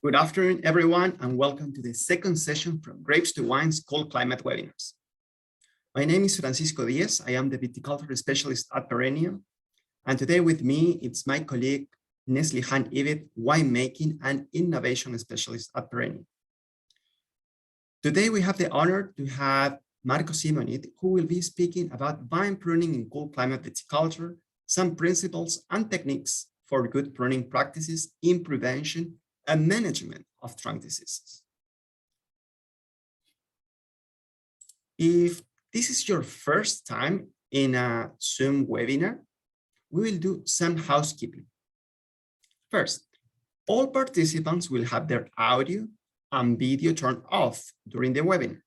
Good afternoon, everyone, and welcome to the second session from Grapes to Wines Cold Climate webinars. My name is Francisco Diez. I am the Viticulture Specialist at Perennia. And today with me, it's my colleague, Neslihan Ivit, Winemaking and Innovation Specialist at Perennia. Today, we have the honor to have Marco Simonit, who will be speaking about vine pruning in cold climate viticulture, some principles and techniques for good pruning practices in prevention and management of trunk diseases. If this is your first time in a Zoom webinar, we will do some housekeeping. First, all participants will have their audio and video turned off during the webinar.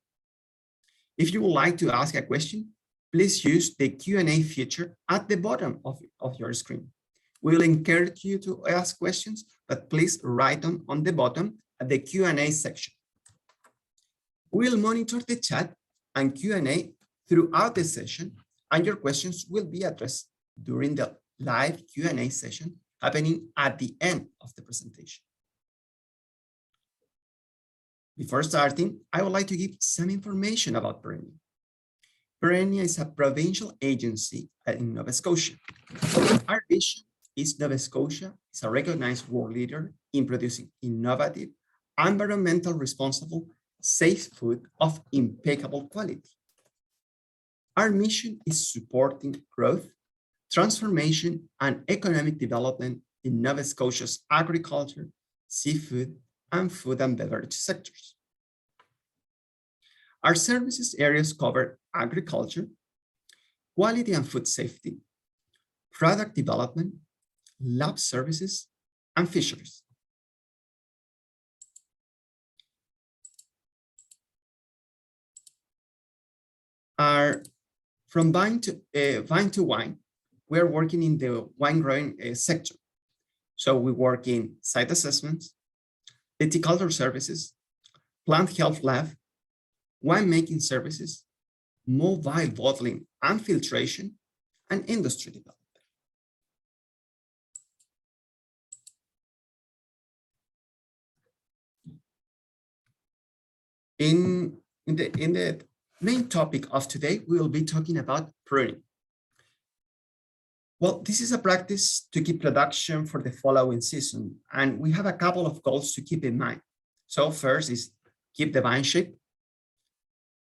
If you would like to ask a question, please use the Q&A feature at the bottom of your screen. We will encourage you to ask questions, but please write them on the bottom at the Q&A section. We'll monitor the chat and Q&A throughout the session, and your questions will be addressed during the live Q&A session happening at the end of the presentation. Before starting, I would like to give some information about Perennia. Perennia is a provincial agency in Nova Scotia. Our vision is Nova Scotia is a recognized world leader in producing innovative, environmental responsible, safe food of impeccable quality. Our mission is supporting growth, transformation, and economic development in Nova Scotia's agriculture, seafood, and food and beverage sectors. Our services areas cover agriculture, quality and food safety, product development, lab services, and fisheries. From vine to wine, we are working in the wine growing sector. So we work in site assessments, viticulture services, plant health lab, winemaking services, mobile bottling and filtration, and industry development. In the main topic of today, we will be talking about pruning. Well, this is a practice to keep production for the following season, and we have a couple of goals to keep in mind. So first is keep the vine shape,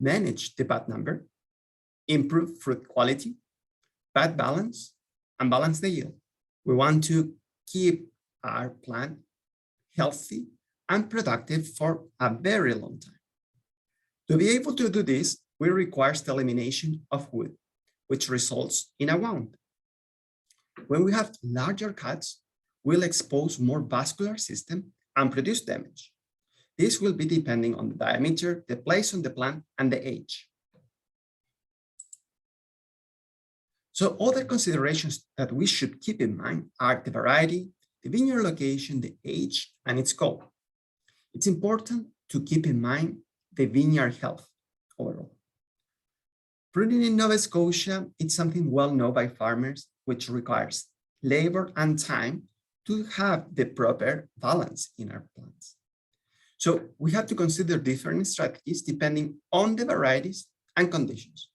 manage the bud number, improve fruit quality, bud balance, and balance the yield. We want to keep our plant healthy and productive for a very long time. To be able to do this, we require the elimination of wood, which results in a wound. When we have larger cuts, we'll expose more vascular system and produce damage. This will be depending on the diameter, the place on the plant, and the age. So other considerations that we should keep in mind are the variety, the vineyard location, the age, and its goal. It's important to keep in mind the vineyard health overall. Pruning in Nova Scotia, it's something well known by farmers, which requires labor and time to have the proper balance in our plants. So we have to consider different strategies depending on the varieties and conditions.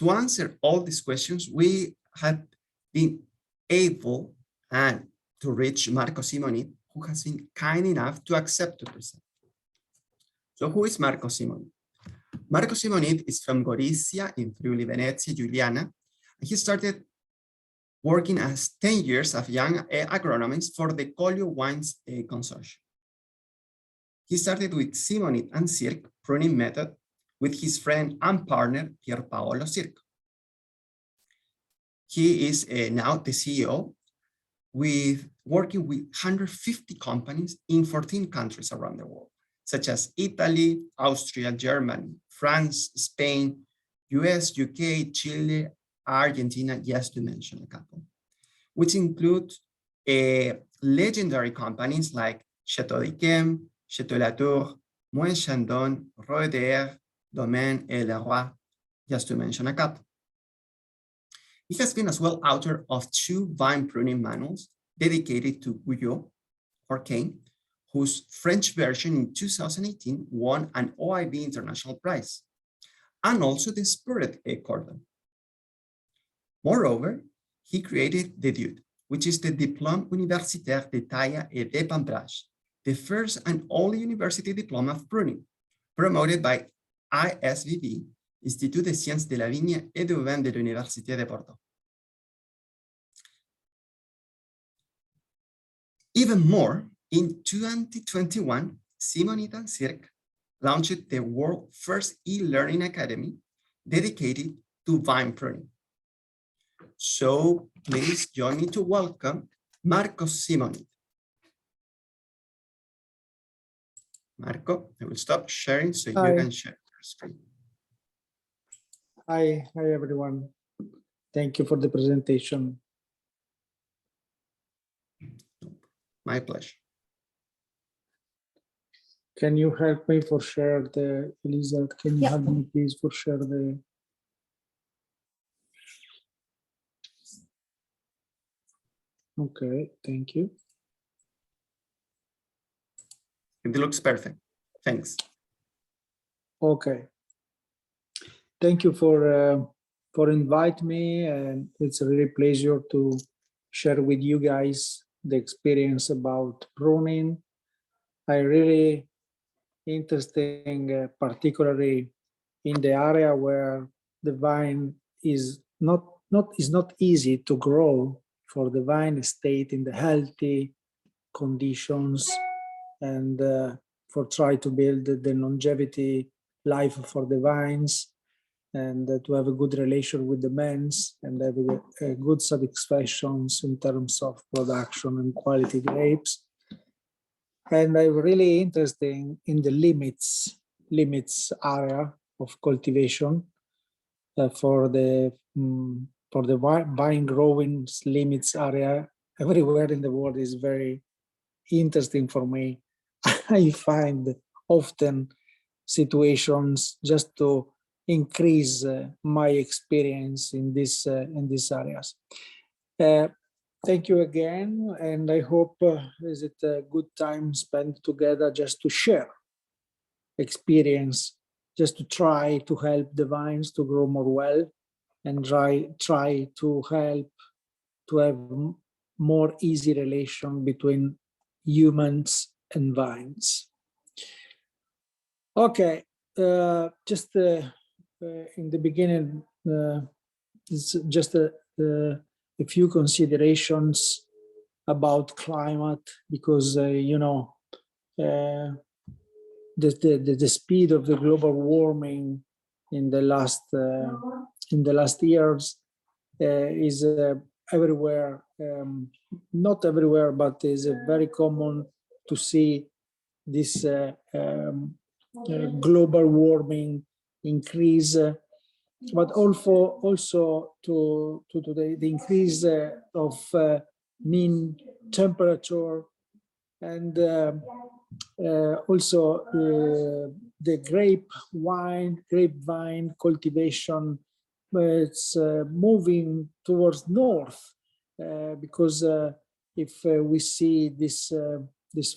To answer all these questions, we have been able to reach Marco Simonit, who has been kind enough to accept to present. So who is Marco Simonit? Marco Simonit is from Gorizia in Friuli Venezia Giuliana. He started working as 10 years of young agronomist for the Collio Wines Consortium. He started with SIMONIT&SIRCH pruning method with his friend and partner, Pier Paolo Circo. He is now the CEO working with 150 companies in 14 countries around the world, such as Italy, Austria, Germany, France, Spain, US, UK, Chile, Argentina, just to mention a couple, which include legendary companies like Chateau d'Yquem, Chateau Latour, Moët Chandon, Roeder, Domaine, et Leroy, just to mention a couple. He has been as well author of 2 vine pruning manuals dedicated to Guyot or cane whose French version in 2018 won an OIB International Prize, and also the Spirit Cordon. Moreover, he created the DUD, which is the Diplôme Universitaire de Taille et d'Épandage, the first and only university diploma of pruning, promoted by ISVB, Institut des Sciences de la Vigne et du Vin de l'Université de Bordeaux. Even more, in 2021, SIMONIT&SIRCH launched the world's first e-learning academy dedicated to vine pruning. So please join me to welcome Marco Simonit. Marco, I will stop sharing so Hi. you can share your screen. Hi everyone. Thank you for the presentation. My pleasure. Can you help me for share the, Elisa, can you help me please for share the, okay, thank you. It looks perfect. Thanks. Okay. Thank you for inviting me, and it's a really pleasure to share with you guys the experience about pruning. I really interesting, particularly in the area where the vine is not easy to grow for the vine estate in the healthy conditions, and for try to build the longevity life for the vines, and to have a good relation with the men's and have a good satisfactions in terms of production and quality grapes. And I'm really interested in the limits area of cultivation for the vine growing limits area everywhere in the world is very interesting for me. I find often situations just to increase my experience in these areas. Thank you again, and I hope is it a good time spent together just to share experience, just to try to help the vines to grow more well, and try to help to have more easy relation between humans and vines. Okay, just in the beginning, it's just a few considerations about climate, because you know, the speed of the global warming in the last years is everywhere. Not everywhere, but is very common to see this global warming increase, but also to the increase of mean temperature, and also the grapevine cultivation. It's moving towards north, because if we see this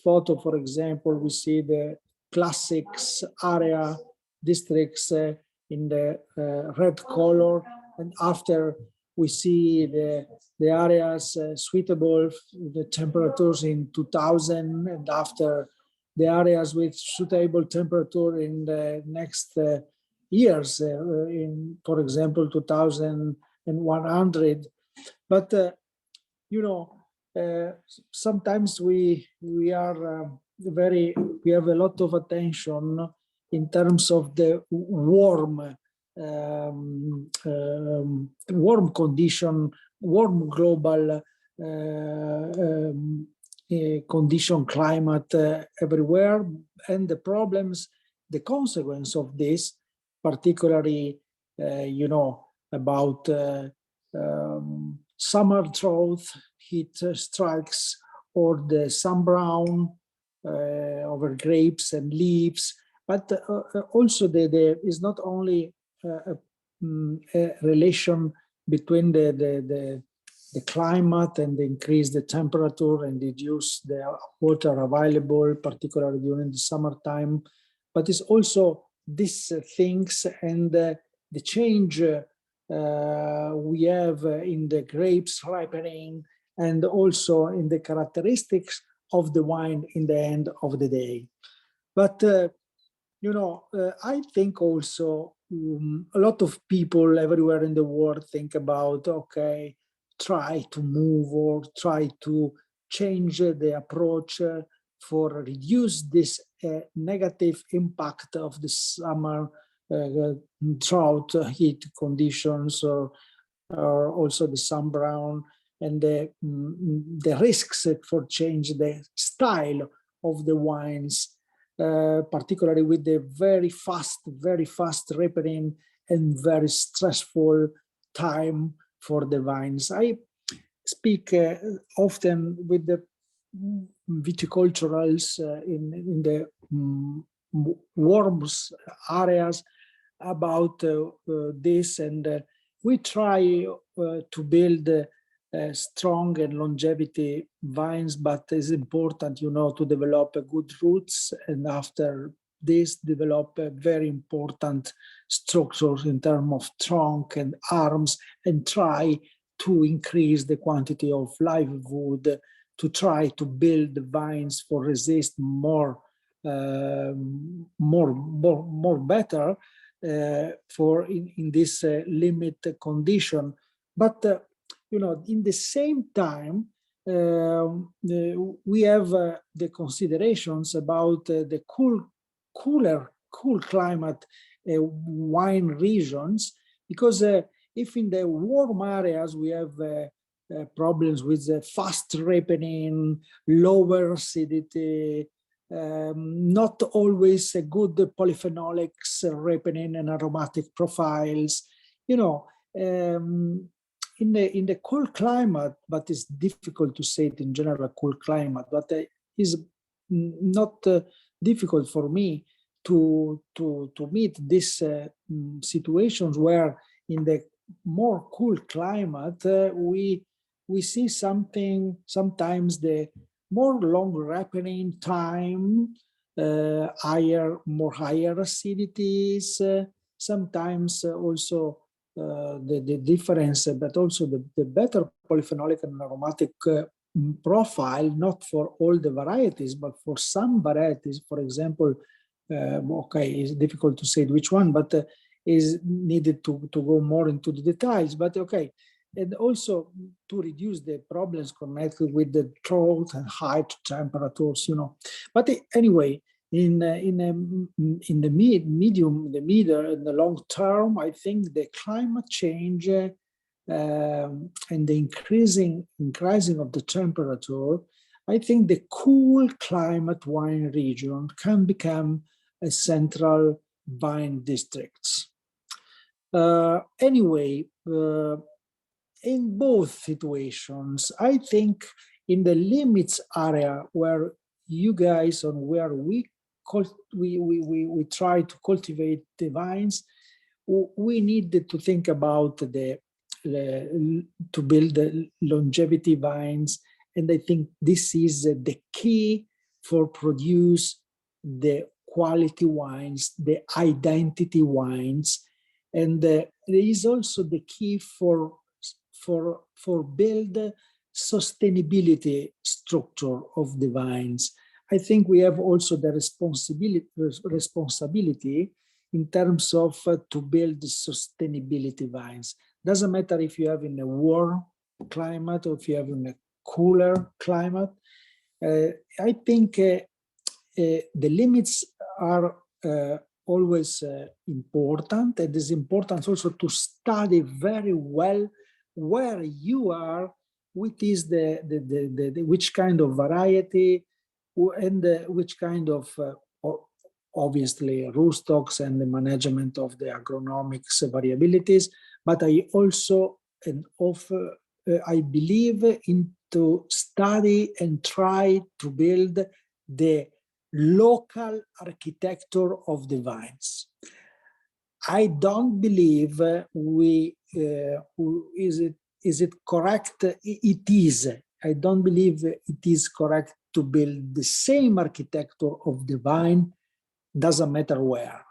photo, for example, we see the classics area districts in the red color, and after we see the areas suitable the temperatures in 2000, and after the areas with suitable temperature in the next years, in, for example, 2100. But you know, sometimes we have a lot of attention in terms of the warm condition, warm global condition, climate everywhere, and the problems, the consequence of this, particularly, you know, about summer drought, heat strikes, or the sunbrown over grapes and leaves. But also there is not only a relation between the the climate and increase the temperature and reduce the water available, particularly during the summertime. But it's also these things and the change we have in the grapes ripening and also in the characteristics of the wine in the end of the day. But, I think also a lot of people everywhere in the world think about, okay, try to move or try to change the approach for reduce this negative impact of the summer drought, heat conditions, or also the sun brown, and the risks for change the style of the wines, particularly with the very fast ripening and very stressful time for the vines. I speak often with the viticulturals in the warm areas about this, and we try to build strong and longevity vines, but it's important, to develop good roots, and after this develop a very important structures in terms of trunk and arms, and try to increase the quantity of live wood to try to build the vines for resist more better for in this limit condition. But in the same time, we have the considerations about the cool climate wine regions, because if in the warm areas we have problems with the fast ripening, lower acidity, not always a good polyphenolics ripening and aromatic profiles, in the cool climate, but it's difficult to say it in general, cool climate, but is not difficult for me to meet these situations where in the more cool climate we see sometimes the more long ripening time, higher acidities, sometimes also the difference, but also the better polyphenolic and aromatic profile, not for all the varieties, but for some varieties. For example, it's difficult to say which one, but is needed to go more into the details, but okay. And also to reduce the problems connected with the drought and high temperatures, But anyway, in the medium, the middle, and the long term, I think the climate change and the increasing of the temperature, I think the cool climate wine region can become a central vine districts. Anyway, in both situations, I think in the limits area where you guys and where we try to cultivate the vines, we needed to think about to build the longevity vines, and I think this is the key for produce the quality wines, the identity wines, and there is also the key for build sustainability structure of the vines. I think we have also the responsibility in terms of to build sustainability vines. Doesn't matter if you have in a warm climate or if you have in a cooler climate. I think the limits are always important. It is important also to study very well where you are, which is which kind of variety, and which kind of obviously rootstocks and the management of the agronomics variabilities. But I also I believe into study and try to build the local architecture of the vines. I don't believe is it correct? It is. I don't believe it is correct to build the same architecture of the vine, doesn't matter where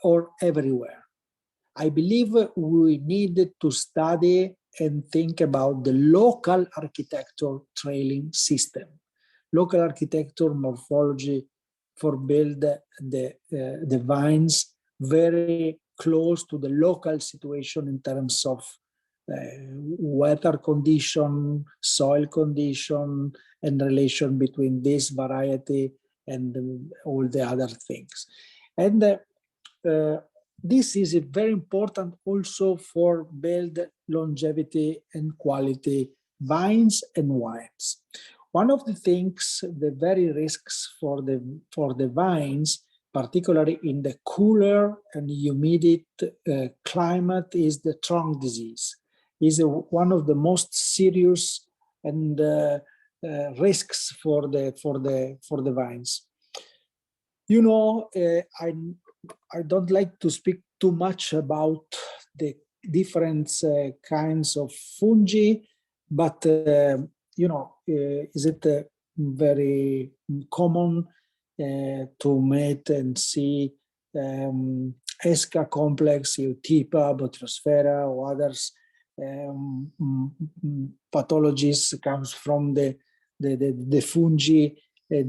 or everywhere. I believe we need to study and think about the local architecture trailing system, local architecture morphology for build the vines very close to the local situation in terms of weather condition, soil condition, and relation between this variety and all the other things. And this is very important also for build longevity and quality vines and wines. One of the things, the very risks for the vines, particularly in the cooler and humid climate, is the trunk disease. Is one of the most serious and risks for the vines. You know, I don't like to speak too much about the different kinds of fungi, but you know, is it very common to meet and see ESCA complex, Eutypa, Botryosphera, or others pathologies comes from the fungi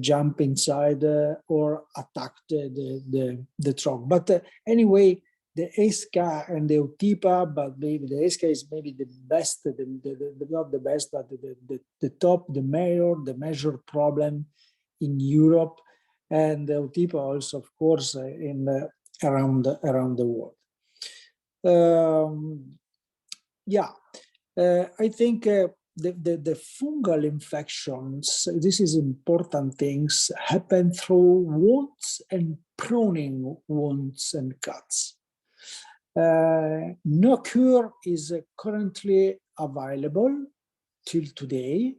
jump inside or attack the trunk. But anyway, the ESCA and the Eutypa, but maybe the ESCA is maybe the best, not the best, but the top, the major problem in Europe, and the Eutypa also, of course, around the world. Yeah, I think the fungal infections, this is important things, happen through wounds and pruning wounds and cuts. No cure is currently available till today,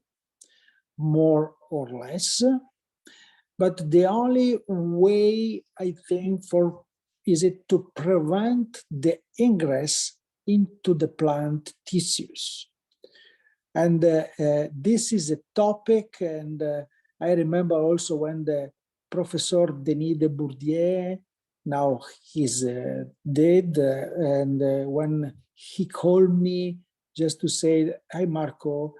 more or less, but the only way, I think, is it to prevent the ingress into the plant tissues. And this is a topic, and I remember also when the Professor Denis de Bourdieu, now he's dead, and when he called me just to say, "Hi Marco,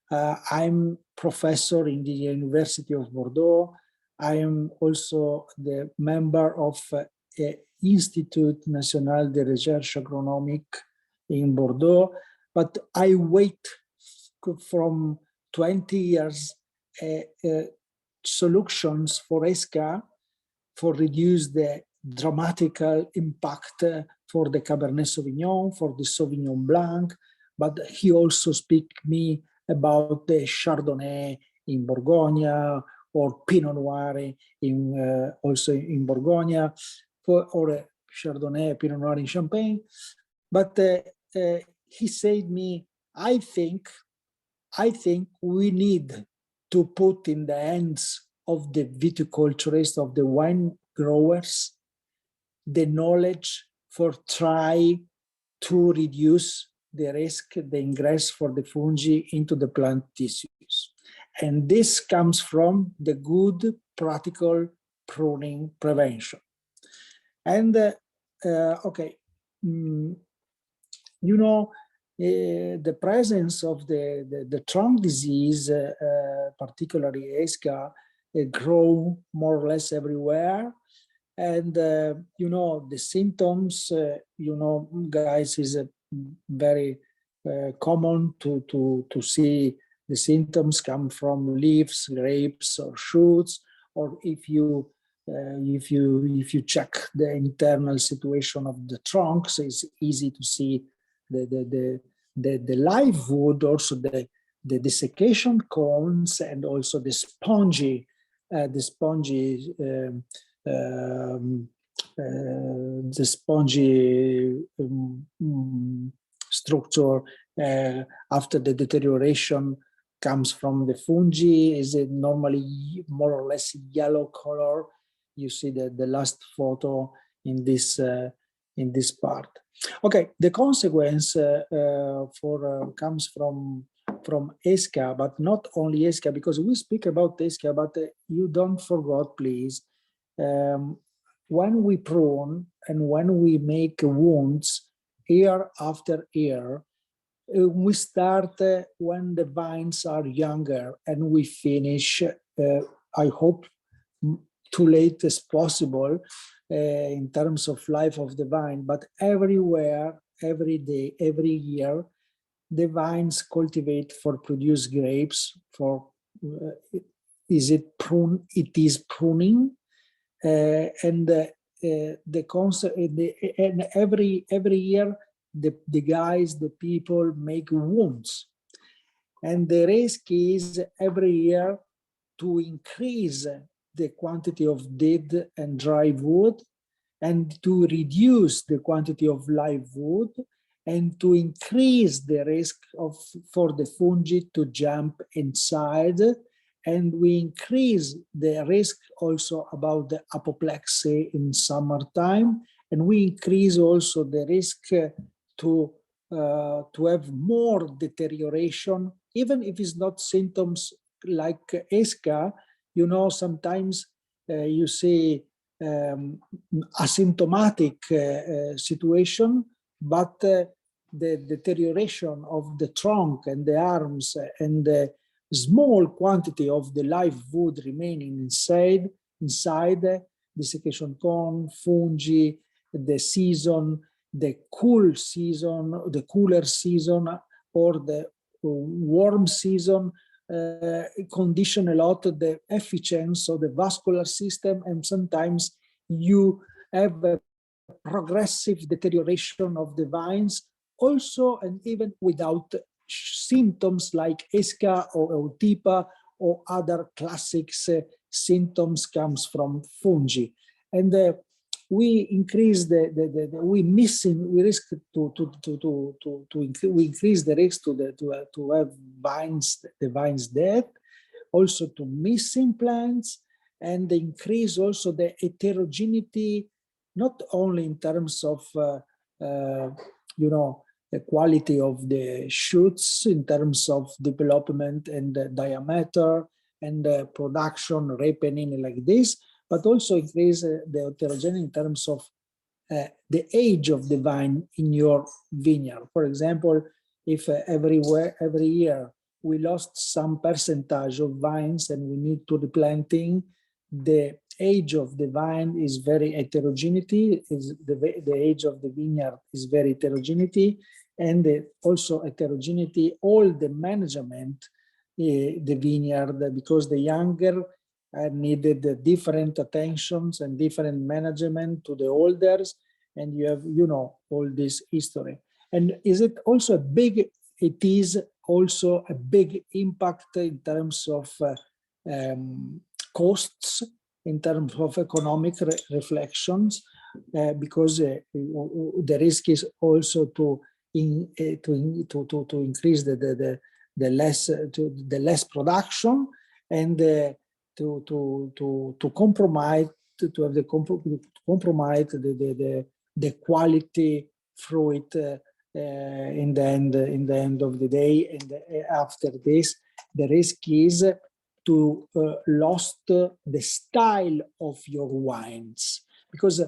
I'm professor in the University of Bordeaux. I am also the member of Institut National de Recherche Agronomique in Bordeaux, but I wait from 20 years solutions for ESCA for reduce the dramatical impact for the Cabernet Sauvignon, for the Sauvignon Blanc, but he also speak me about the Chardonnay in Bourgogne or Pinot Noir in also in Bourgogne, or Chardonnay, Pinot Noir in Champagne. But he said me, I think we need to put in the hands of the viticulturists, of the wine growers, the knowledge for try to reduce the risk, the ingress for the fungi into the plant tissues. And this comes from the good practical pruning prevention. And okay, you know, the presence of the trunk disease, particularly ESCA, grow more or less everywhere. And, you know, the symptoms, you know, guys, is very common to see the symptoms come from leaves, grapes, or shoots, or if you check the internal situation of the trunks, it's easy to see the live wood, also the desiccation cones, and also the spongy structure after the deterioration comes from the fungi. Is it normally more or less yellow color? You see the last photo in this in this part. Okay, the consequence comes from ESCA, but not only ESCA, because we speak about ESCA, but you don't forget, please, when we prune and when we make wounds year after year, we start when the vines are younger and we finish, I hope, too late as possible in terms of life of the vine, but everywhere, every day, every year, the vines cultivate for produce grapes. For it is pruning, and the concept. And every year, the people make wounds, and the risk is every year to increase the quantity of dead and dry wood, and to reduce the quantity of live wood, and to increase the risk for the fungi to jump inside. And we increase the risk also about the apoplexy in summertime, and we increase also the risk to have more deterioration, even if it's not symptoms like ESCA. You know, sometimes you see asymptomatic situation, but the deterioration of the trunk and the arms and the small quantity of the live wood remaining inside, desiccation cone, fungi, the season, the cool season, the cooler season, or the warm season, condition a lot of the efficiency of the vascular system, and sometimes you have a progressive deterioration of the vines also, and even without symptoms like ESCA or EUTIPA or other classic symptoms comes from fungi. And we increase we risk we increase the risk to have the vines dead, also to missing plants, and increase also the heterogeneity, not only in terms of you know, the quality of the shoots in terms of development and the diameter and the production ripening like this, but also increase the heterogeneity in terms of the age of the vine in your vineyard. For example, if every year we lost some percentage of vines and we need to replanting, the age of the vine is very heterogeneity, the age of the vineyard is very heterogeneity, and also heterogeneity, all the management, the vineyard, because the younger needed different attentions and different management to the olders, and you have, you know, all this history. And is it also a big, it is also a big impact in terms of costs, in terms of economic reflections, because the risk is also to increase the less production, and to compromise, to have compromise the quality fruit in the end of the day. And after this, the risk is to lost the style of your wines, because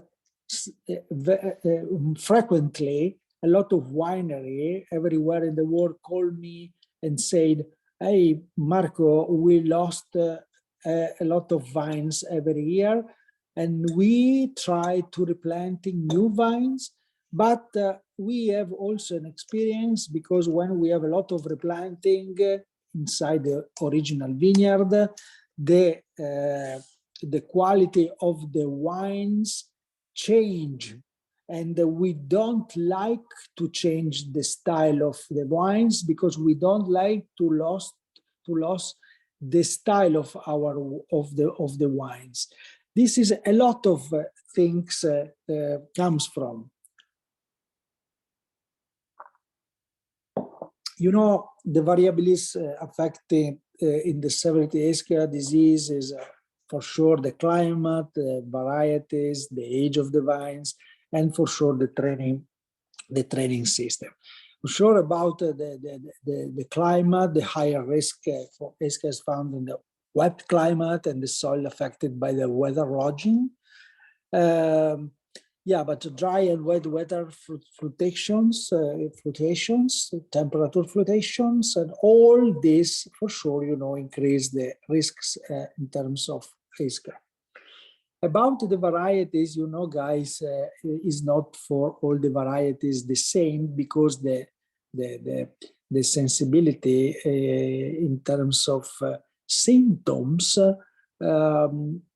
frequently a lot of winery everywhere in the world call me and said, "Hey, Marco, we lost a lot of vines every year, and we try to replanting new vines, but we have also an experience, because when we have a lot of replanting inside the original vineyard, the quality of the wines change, and we don't like to change the style of the wines, because we don't like to lose the style of the wines." This is a lot of things comes from. You know, the variables affecting in the severity ESCA disease is for sure the climate, the varieties, the age of the vines, and for sure the training system. For sure about the climate, the higher risk for ESCA is found in the wet climate and the soil affected by the weather lodging. Yeah, but dry and wet weather fluctuations, temperature fluctuations, and all this for sure, increase the risks in terms of ESCA. About the varieties, guys, is not for all the varieties the same, because the sensibility in terms of symptoms,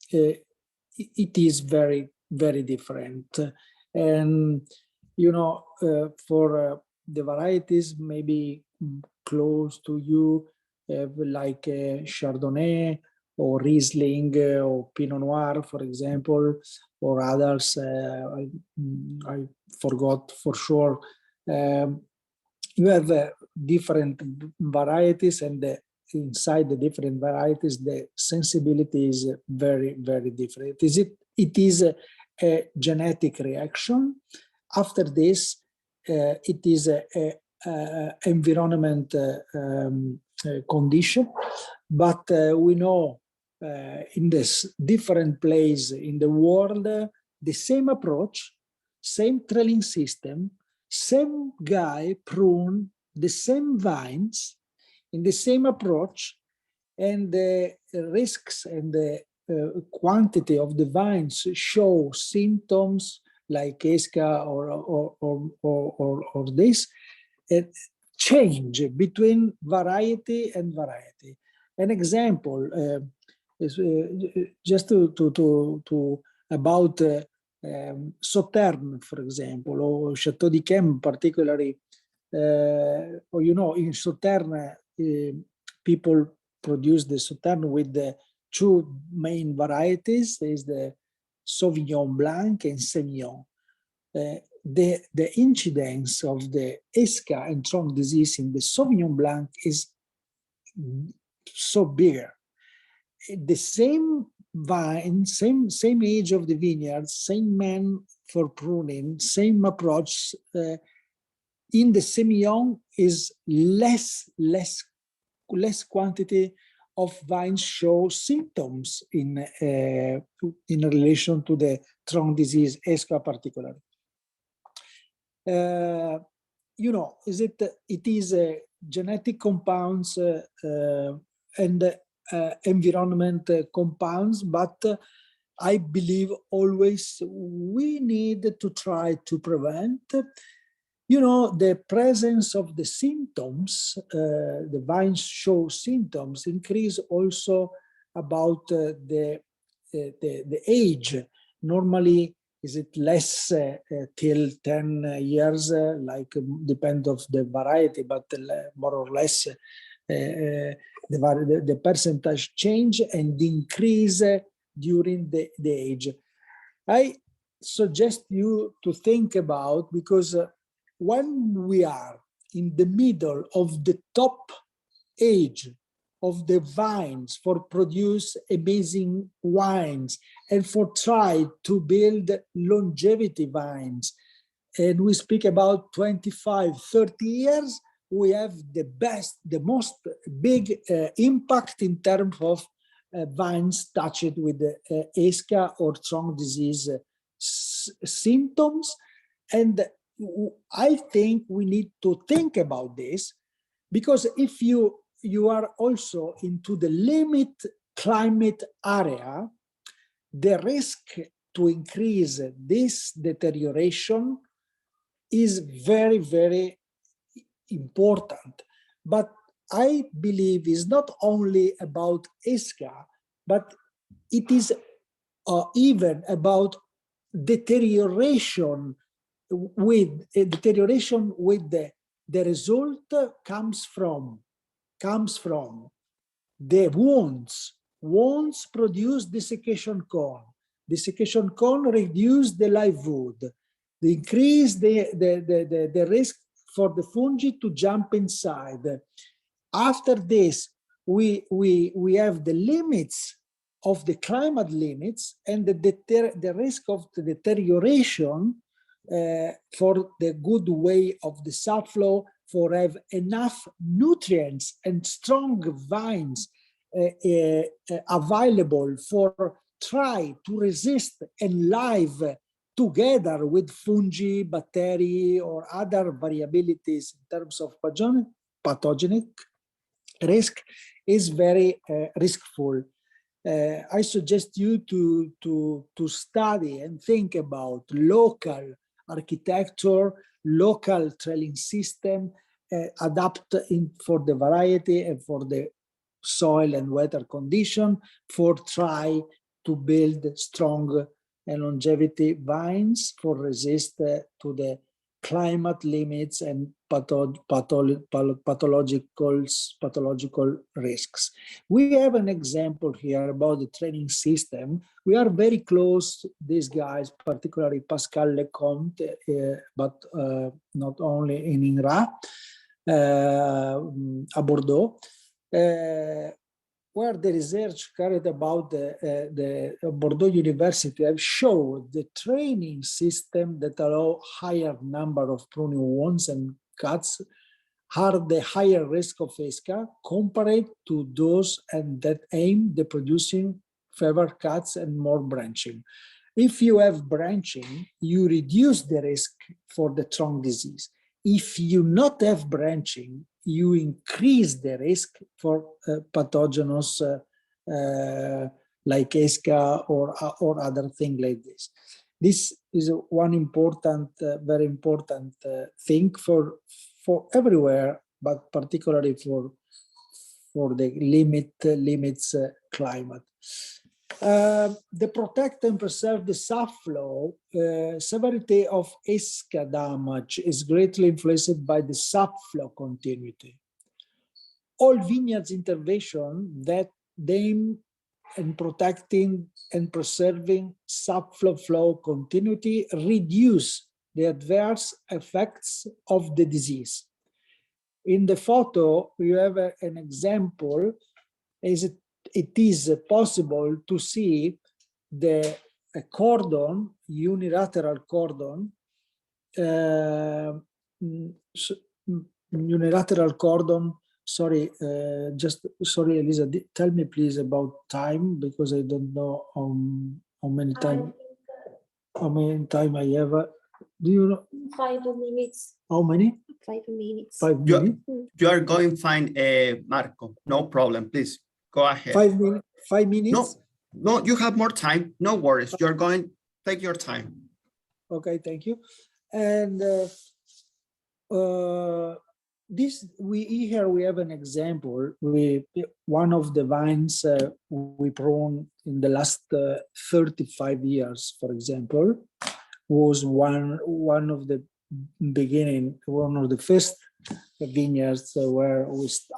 it is very, very different. And, for the varieties maybe close to you, like Chardonnay, or Riesling, or Pinot Noir, for example, or others, I forgot for sure. You have different varieties, and inside the different varieties, the sensibility is very, very different. It is a genetic reaction. After this, it is a environment condition, but we know in this different place in the world, the same approach, same trailing system, same guy prune the same vines in the same approach, and the risks and the quantity of the vines show symptoms like ESCA or this change between variety and variety. An example is just about Sauternes, for example, or Chateau d'Yquem, particularly. Or in Sauternes, people produce the Sauternes with the two main varieties. There is the Sauvignon Blanc and Semillon. The incidence of the ESCA and trunk disease in the Sauvignon Blanc is so bigger. The same vine, same age of the vineyard, same man for pruning, same approach. In the Semillon is less quantity of vines show symptoms in relation to the trunk disease, ESCA particularly. It is genetic compounds and environment compounds, but I believe always we need to try to prevent the presence of the symptoms. The vines show symptoms increase also about the age. Normally, is it less till 10 years, like depend of the variety, but more or less the percentage change and increase during the age. I suggest you to think about, because when we are in the middle of the top age of the vines for produce amazing wines and for try to build longevity vines, and we speak about 25, 30 years, we have the most big impact in terms of vines touched with the ESCA or trunk disease symptoms. And I think we need to think about this, because if you are also into the limit climate area, the risk to increase this deterioration is very, very important. But I believe it's not only about ESCA, but it is even about deterioration with the result comes from the wounds. Wounds produce desiccation cone. Desiccation cone reduce the live wood. They increase the risk for the fungi to jump inside. After this, we have the limits of the climate limits and the risk of the deterioration for the good way of the subflow, for have enough nutrients and strong vines available for try to resist and live together with fungi, bacteria, or other variabilities in terms of pathogenic risk is very riskful. I suggest you to study and think about local architecture, local trailing system, adapt for the variety and for the soil and weather condition, for try to build strong and longevity vines for resist to the climate limits and pathological risks. We have an example here about the training system. We are very close, these guys, particularly Pascal Lecomte, but not only in INRA, à Bordeaux, where the research carried about the Bordeaux University have showed the training system that allow higher number of pruning wounds and cuts are the higher risk of ESCA compared to those and that aim the producing fewer cuts and more branching. If you have branching, you reduce the risk for the trunk disease. If you not have branching, you increase the risk for pathogens like ESCA or other thing like this. This is one important, very important thing for everywhere, but particularly for the limits climate. The protect and preserve the subflow, severity of ESCA damage is greatly influenced by the subflow continuity. All vineyards intervention that aim in protecting and preserving subflow flow continuity reduce the adverse effects of the disease. In the photo, you have an example. It is possible to see the cordon, unilateral cordon, sorry, sorry, Elisa, tell me please about time, because I don't know how many time I have. Do you know? 5 minutes. How many? 5 minutes. 5 minutes? You are going fine, Marco. No problem, please. Go ahead. 5 minutes? 5 minutes? No, you have more time. No worries. You're going, take your time. Okay, thank you. And here we have an example. One of the vines we pruned in the last 35 years, for example, was one of the beginning, one of the first vineyards where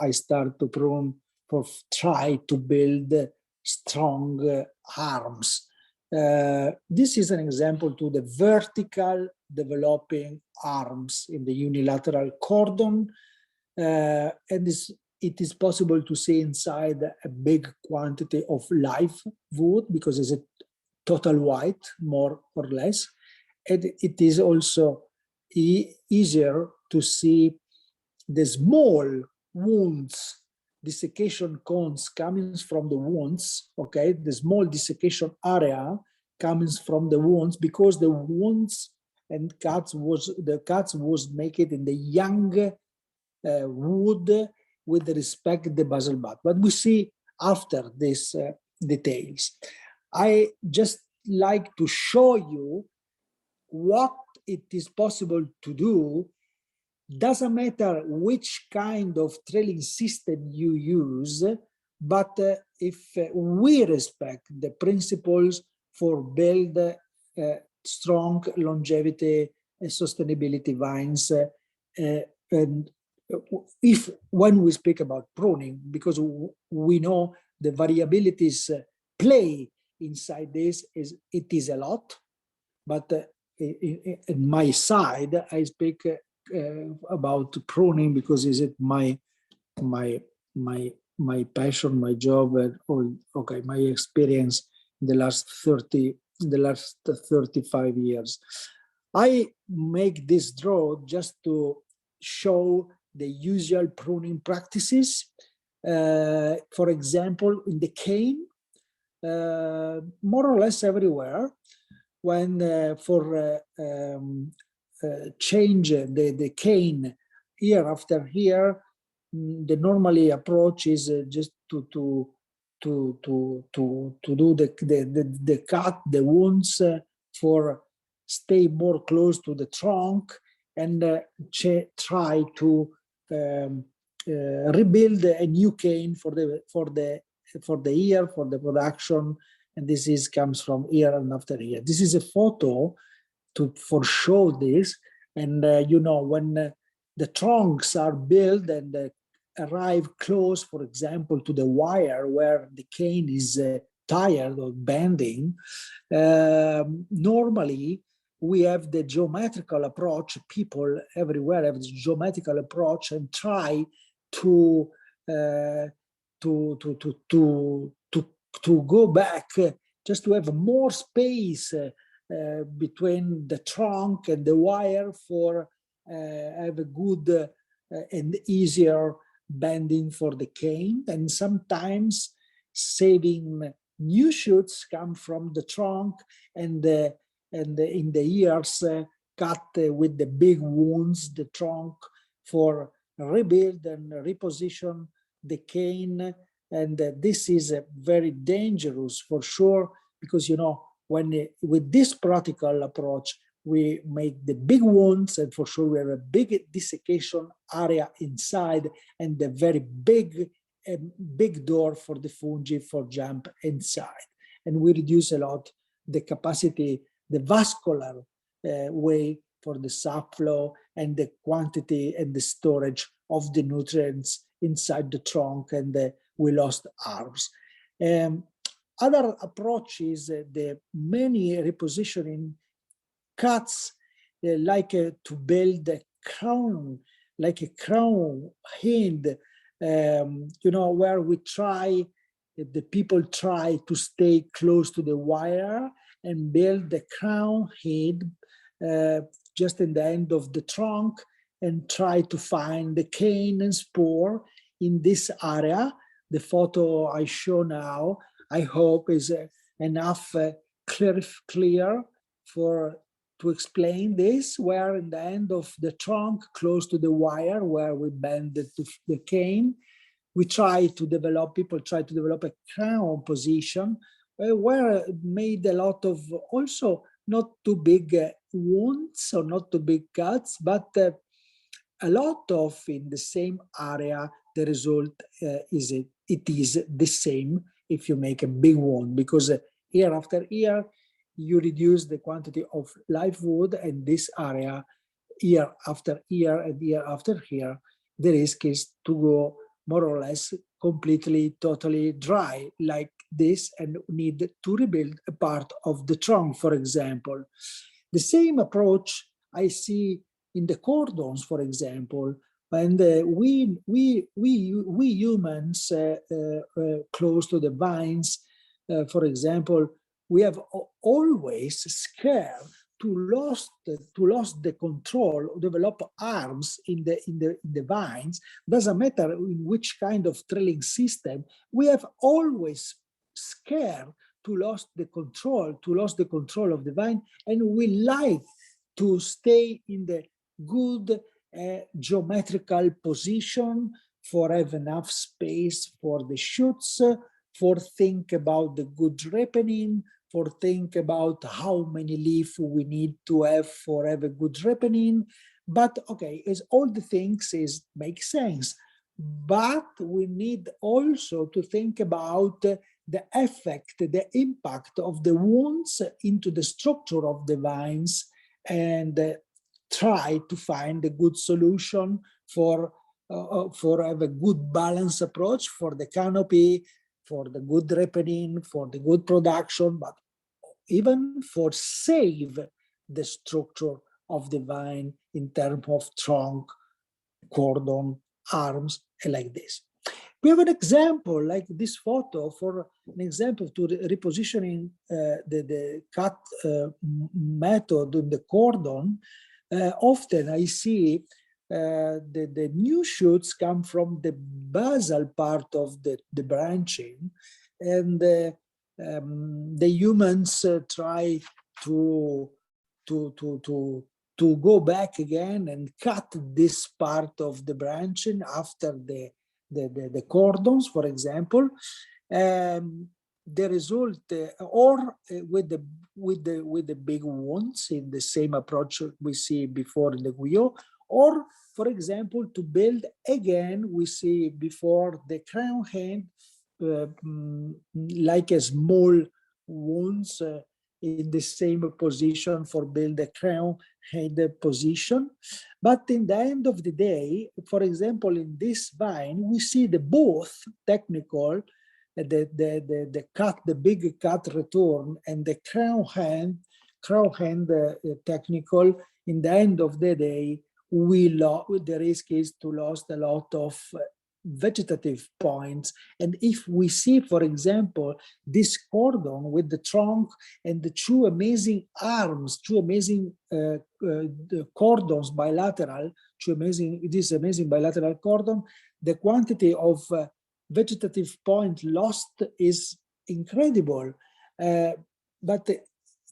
I started to prune for try to build strong arms. This is an example to the vertical developing arms in the unilateral cordon, and it is possible to see inside a big quantity of live wood because it's a total white, more or less, and it is also easier to see the small wounds, desiccation cones coming from the wounds, okay, the small desiccation area comes from the wounds because the wounds and cuts was made in the young wood with respect to the basal bud. But we see after these details. I just like to show you what it is possible to do. Doesn't matter which kind of trailing system you use, but if we respect the principles for build strong longevity and sustainability vines, and if when we speak about pruning, because we know the variabilities play inside this, it is a lot, but in my side I speak about pruning because is it my passion, my job, and all, okay, my experience in the last 35 years. I make this draw just to show the usual pruning practices. For example, in the cane, more or less everywhere, when change the cane year after year, the normally approach is just to do the cut, the wounds for stay more close to the trunk and try to rebuild a new cane for the year, for the production. And this comes from year and after year. This is a photo for show this. And you know, when the trunks are built and arrive close, for example, to the wire where the cane is tired or bending, normally we have the geometrical approach. People everywhere have the geometrical approach and try to go back, just to have more space between the trunk and the wire for have a good and easier bending for the cane. And sometimes saving new shoots come from the trunk and in the ears cut with the big wounds the trunk for rebuild and reposition the cane. And this is very dangerous for sure, because you know, when with this practical approach we make the big wounds, and for sure we have a big desiccation area inside and a very big door for the fungi for jump inside, and we reduce a lot the capacity, the vascular way for the subflow and the quantity and the storage of the nutrients inside the trunk, and we lost arms. Other approaches, the many repositioning cuts, to build a crown, like a crown head, you know, where we try, the people try to stay close to the wire and build the crown head just in the end of the trunk, and try to find the cane and spore in this area. The photo I show now, I hope, is enough clear to explain this, where in the end of the trunk, close to the wire where we bend the cane, we try to develop, people try to develop a crown position where made a lot of also not too big wounds or not too big cuts, but a lot of in the same area. The result is the same if you make a big wound, because year after year you reduce the quantity of live wood, and this area year after year and year after year, the risk is to go more or less completely, totally dry like this, and need to rebuild a part of the trunk, for example. The same approach I see in the cordons, for example, and we humans close to the vines, for example, we have always scared to lose the control, develop arms in the vines. Doesn't matter in which kind of trailing system, we have always scared to lose the control of the vine, and we like to stay in the good geometrical position for have enough space for the shoots, for think about the good ripening, for think about how many leaves we need to have for have a good ripening. But okay, is all the things make sense. But we need also to think about the effect, the impact of the wounds into the structure of the vines, and try to find a good solution for have a good balance approach for the canopy, for the good ripening, for the good production, but even for save the structure of the vine in terms of trunk, cordon, arms, like this. We have an example like this photo for an example to repositioning the cut method in the cordon. Often I see the new shoots come from the basal part of the branching, and the humans try to go back again and cut this part of the branching after the cordons, for example. The result, or with the big wounds in the same approach we see before in the Guyot, or for example to build again, we see before the crown hand like a small wounds in the same position for build the crown head position. But in the end of the day, for example, in this vine, we see the both technical, the cut, the big cut return, and the crown hand technical. In the end of the day, the risk is to lose a lot of vegetative points. And if we see, for example, this cordon with the trunk and the two amazing arms, two amazing cordons bilateral, this amazing bilateral cordon, the quantity of vegetative point lost is incredible. But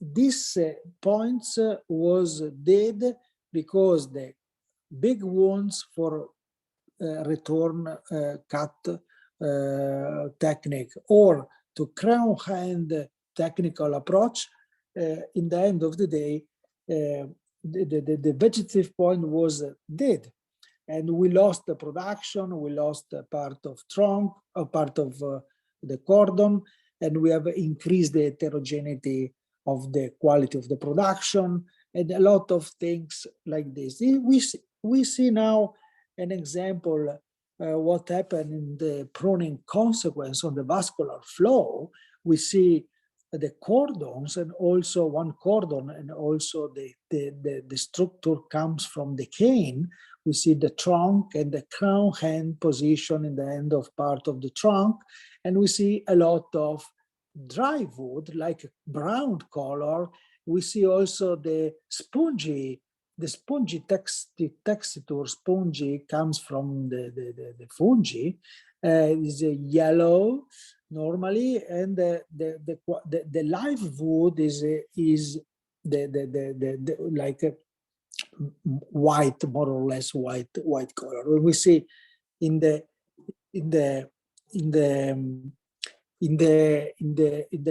these points was dead because the big wounds for return cut technique or to crown hand technical approach, in the end of the day, the vegetative point was dead. And we lost the production, we lost a part of trunk, a part of the cordon, and we have increased the heterogeneity of the quality of the production, and a lot of things like this. We see now an example what happened in the pruning consequence on the vascular flow. We see the cordons and also one cordon, and also the structure comes from the cane. We see the trunk and the crown hand position in the end of part of the trunk, and we see a lot of dry wood like brown color. We see also the spongy texture, spongy comes from the fungi, is yellow normally, and the live wood is like a white, more or less white color. When we see in the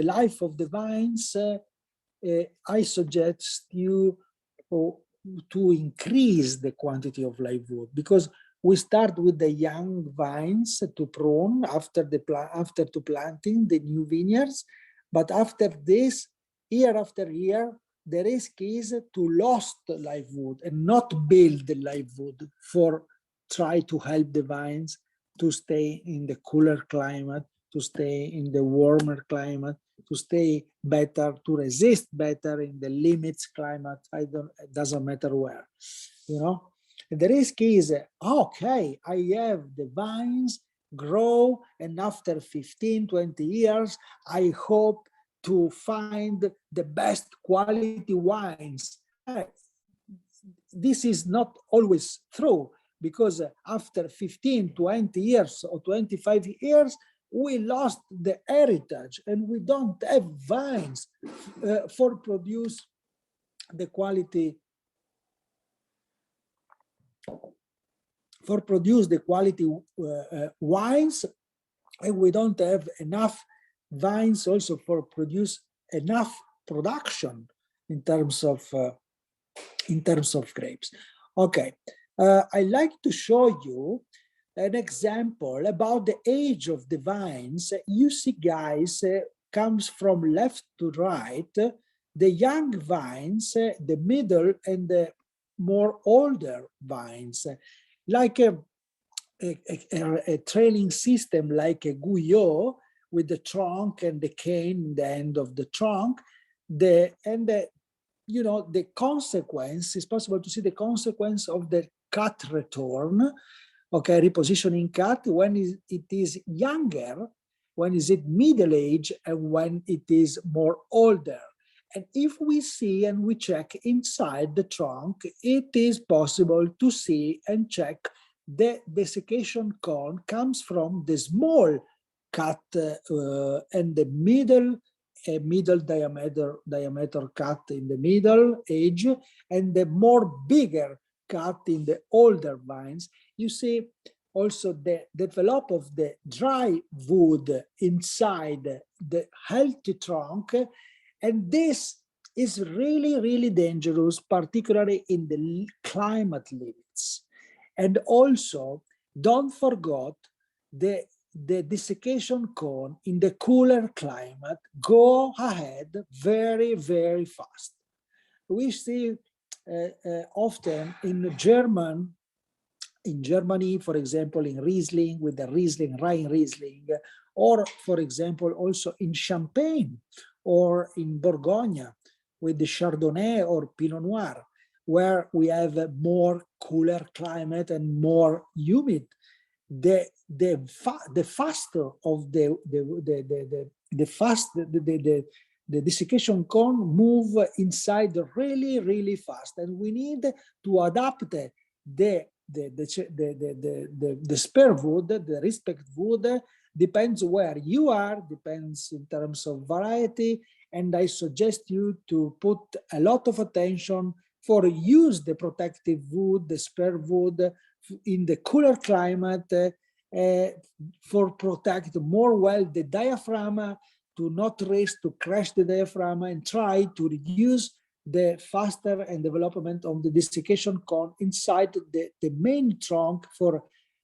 life of the vines, I suggest you to increase the quantity of live wood, because we start with the young vines to prune after to planting the new vineyards, but after this, year after year, the risk is to lose live wood and not build the live wood for try to help the vines to stay in the cooler climate, to stay in the warmer climate, to stay better, to resist better in the limits climate. It doesn't matter where, you know. And the risk is, okay, I have the vines grow, and after 15, 20 years, I hope to find the best quality wines. This is not always true, because after 15, 20 years or 25 years, we lost the heritage and we don't have vines for produce the quality, wines, and we don't have enough vines also for produce enough production in terms of grapes. Okay, I like to show you an example about the age of the vines. You see, guys, comes from left to right, the young vines, the middle, and the more older vines, like a trailing system, like a Guyot with the trunk and the cane in the end of the trunk. You know, the consequence is possible to see the consequence of the cut return. okay, repositioning cut, when it is younger, when is it middle age, and when it is more older. And if we see and we check inside the trunk, it is possible to see and check the desiccation cone comes from the small cut and the middle diameter cut in the middle age, and the more bigger cut in the older vines. You see also the develop of the dry wood inside the healthy trunk, and this is really, really dangerous, particularly in the climate limits. And also, don't forget the desiccation cone in the cooler climate go ahead very, very fast. We see often in Germany, for example, in Riesling, with the Riesling, Rhine Riesling, or for example, also in Champagne or in Bourgogne with the Chardonnay or Pinot Noir, where we have a more cooler climate and more humid. The faster of the desiccation cone move inside really, really fast, and we need to adapt the spare wood, the respect wood, depends where you are, depends in terms of variety, and I suggest you to put a lot of attention for use the protective wood, the spare wood in the cooler climate for protect more well the diaphragm, to not risk to crash the diaphragm, and try to reduce the faster and development of the desiccation cone inside the main trunk for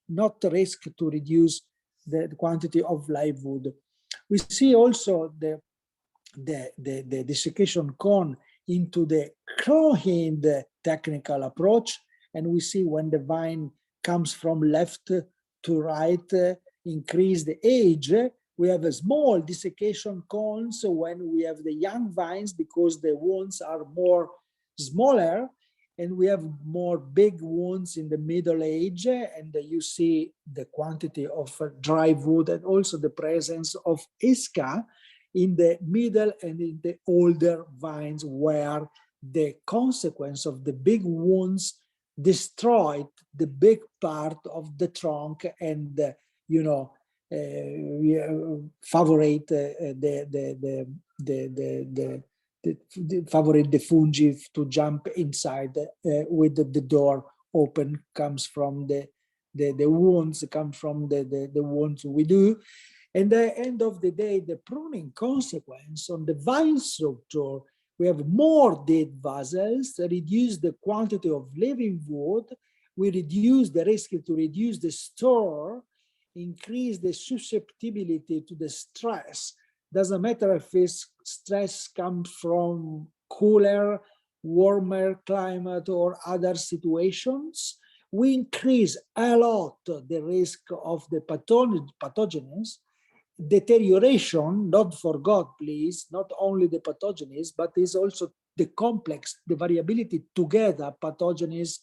not risk to reduce the quantity of live wood. We see also the desiccation cone into the crow-hand technical approach, and we see when the vine comes from left to right, increase the age, we have a small desiccation cones when we have the young vines because the wounds are more smaller, and we have more big wounds in the middle age, and you see the quantity of dry wood and also the presence of ISCA in the middle and in the older vines, where the consequence of the big wounds destroyed the big part of the trunk and favorite favorite the fungi to jump inside with the door open, comes from the wounds, come from the wounds we do. And at the end of the day, the pruning consequence on the vine structure, we have more dead vessels, reduce the quantity of living wood, we reduce the risk to reduce the store, increase the susceptibility to the stress. Doesn't matter if this stress comes from cooler, warmer climate or other situations. We increase a lot the risk of the pathogens. Deterioration, don't forget, please, not only the pathogens, but is also the complex, the variability together, pathogens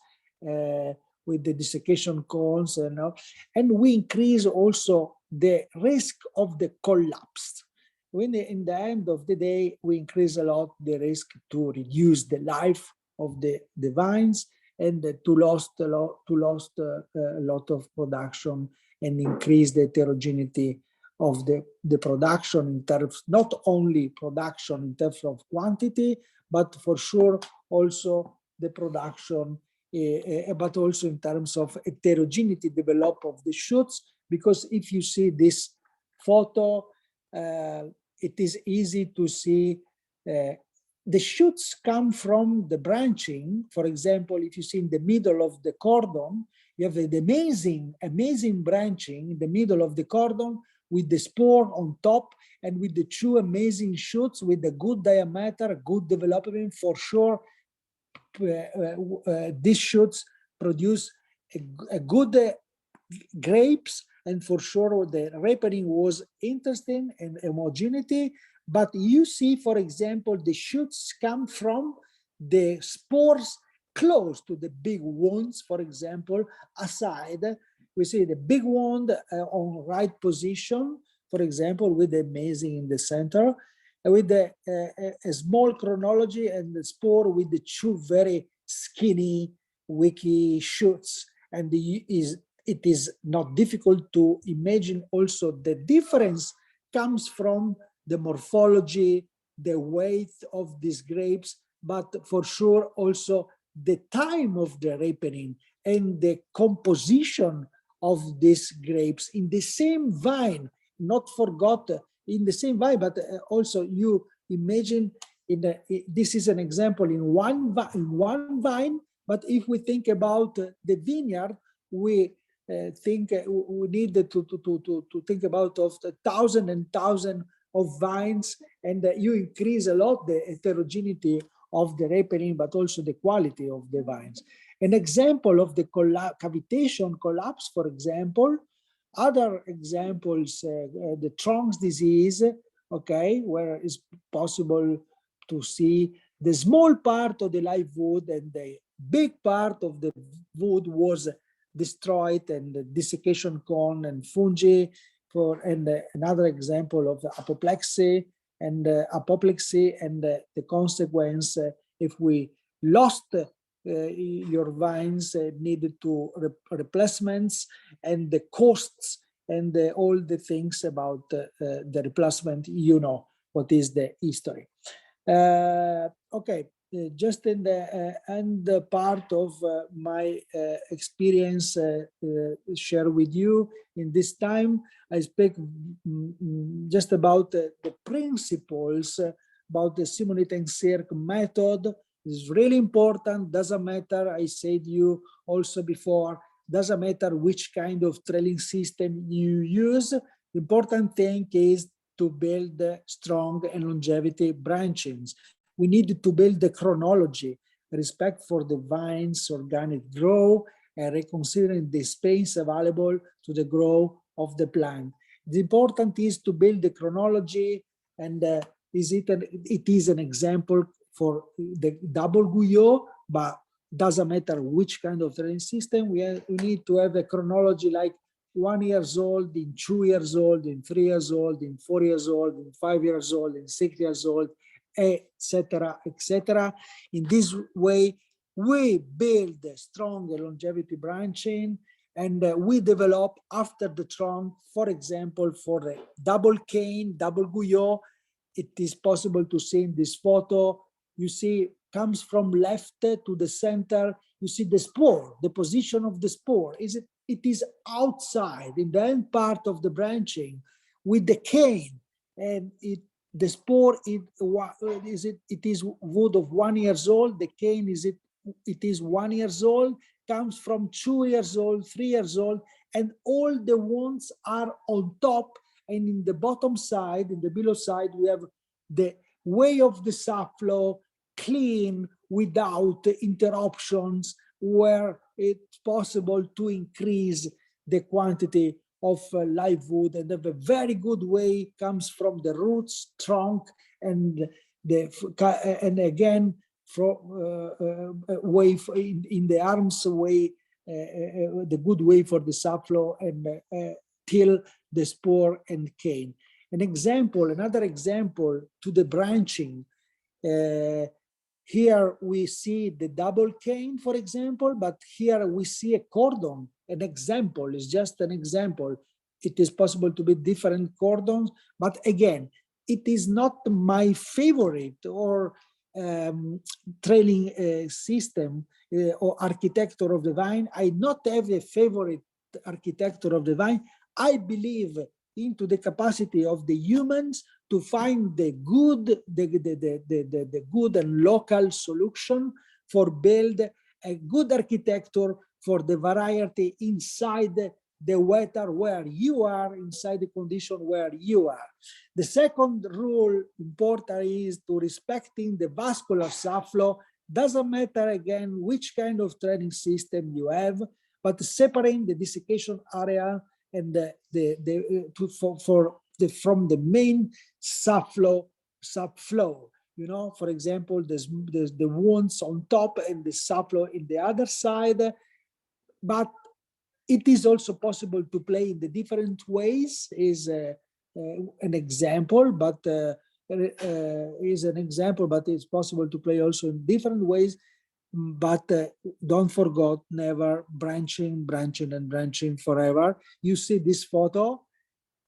with the desiccation cones, and we increase also the risk of the collapse. When in the end of the day, we increase a lot the risk to reduce the life of the vines and to lose a lot of production and increase the heterogeneity of the production in terms, not only production in terms of quantity, but for sure also the production, but also in terms of heterogeneity develop of the shoots. Because if you see this photo, it is easy to see the shoots come from the branching. For example, if you see in the middle of the cordon, you have the amazing branching in the middle of the cordon with the spore on top and with the two amazing shoots with the good diameter, good development. For sure, these shoots produce a good grapes, and for sure the ripening was interesting and homogeneity. But you see, for example, the shoots come from the spores close to the big wounds, for example, aside, we see the big wound on right position, for example, with the amazing in the center, with a small chronology and the spore with the two very skinny, wicky shoots. And it is not difficult to imagine also the difference comes from the morphology, the weight of these grapes, but for sure also the time of the ripening and the composition of these grapes in the same vine, not forgot in the same vine, but also you imagine this is an example in one vine, but if we think about the vineyard, we think we need to think about of the thousand and thousand of vines, and you increase a lot the heterogeneity of the ripening, but also the quality of the vines. An example of the cavitation collapse, for example, other examples, the trunks disease, okay, where it's possible to see the small part of the live wood and the big part of the wood was destroyed, and the desiccation cone and fungi, and another example of the apoplexy and apoplexy, and the consequence if we lost your vines needed to replacements, and the costs and all the things about the replacement, you know what is the history. Okay, just in the end part of my experience share with you in this time, I speak just about the principles about the SIMONIT&SIRCH method. It's really important, doesn't matter, I said you also before, doesn't matter which kind of trailing system you use. The important thing is to build strong and longevity branchings. We need to build the chronology, respect for the vine's organic growth, and reconsidering the space available to the growth of the plant. The important is to build the chronology, and it is an example for the double guyot, but doesn't matter which kind of training system. We need to have a chronology like 1 year old, in 2 years old, in 3 years old, in 4 years old, in 5 years old, in 6 years old, etc., etc. In this way, we build a strong longevity branching, and we develop after the trunk, for example, for the double cane, double guyot. It is possible to see in this photo. You see, comes from left to the center. You see the spore, the position of the spore. It is outside in the end part of the branching with the cane, and the spore it is wood of 1 year old. The cane it is 1 year old, comes from 2 years old, 3 years old, and all the wounds are on top. And in the bottom side, in the below side, we have the way of the subflow clean without interruptions, where it's possible to increase the quantity of live wood, and have a very good way comes from the roots, trunk, and again from way in the arms way, the good way for the subflow, and till the spore and cane. Another example to the branching. Here we see the double cane, for example, but here we see a cordon. An example is just an example. It is possible to be different cordons, but again, it is not my favorite or trailing system or architecture of the vine. I not have a favorite architecture of the vine. I believe into the capacity of the humans to find the good, the good and local solution for build a good architecture for the variety inside the weather where you are, inside the condition where you are. The second rule important is to respecting the vascular subflow. Doesn't matter again which kind of training system you have, but separating the desiccation area and from the main subflow. You know, for example, there's the wounds on top and the subflow in the other side. But It is also possible to play in the different ways, is an example, but it's possible to play also in different ways. But don't forget, never branching forever. You see this photo,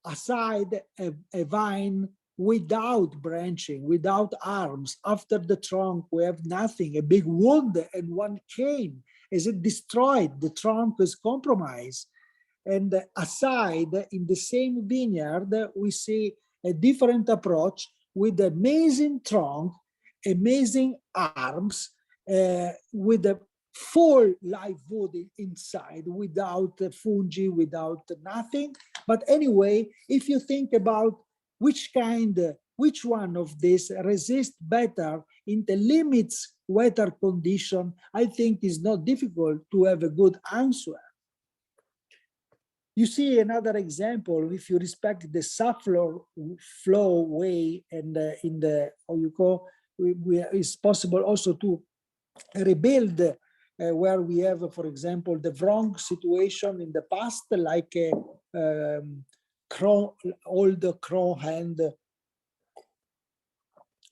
aside a vine without branching, without arms, after the trunk, we have nothing, a big wound and one cane. Is it destroyed? The trunk is compromised. And aside, in the same vineyard, we see a different approach with amazing trunk, amazing arms, with a full live wood inside, without fungi, without nothing. But anyway, if you think about which one of these resists better in the limits weather condition, I think it's not difficult to have a good answer. You see another example, if you respect the flow way, and in the, how you call, it's possible also to rebuild where we have, for example, the wrong situation in the past, like a old crow hand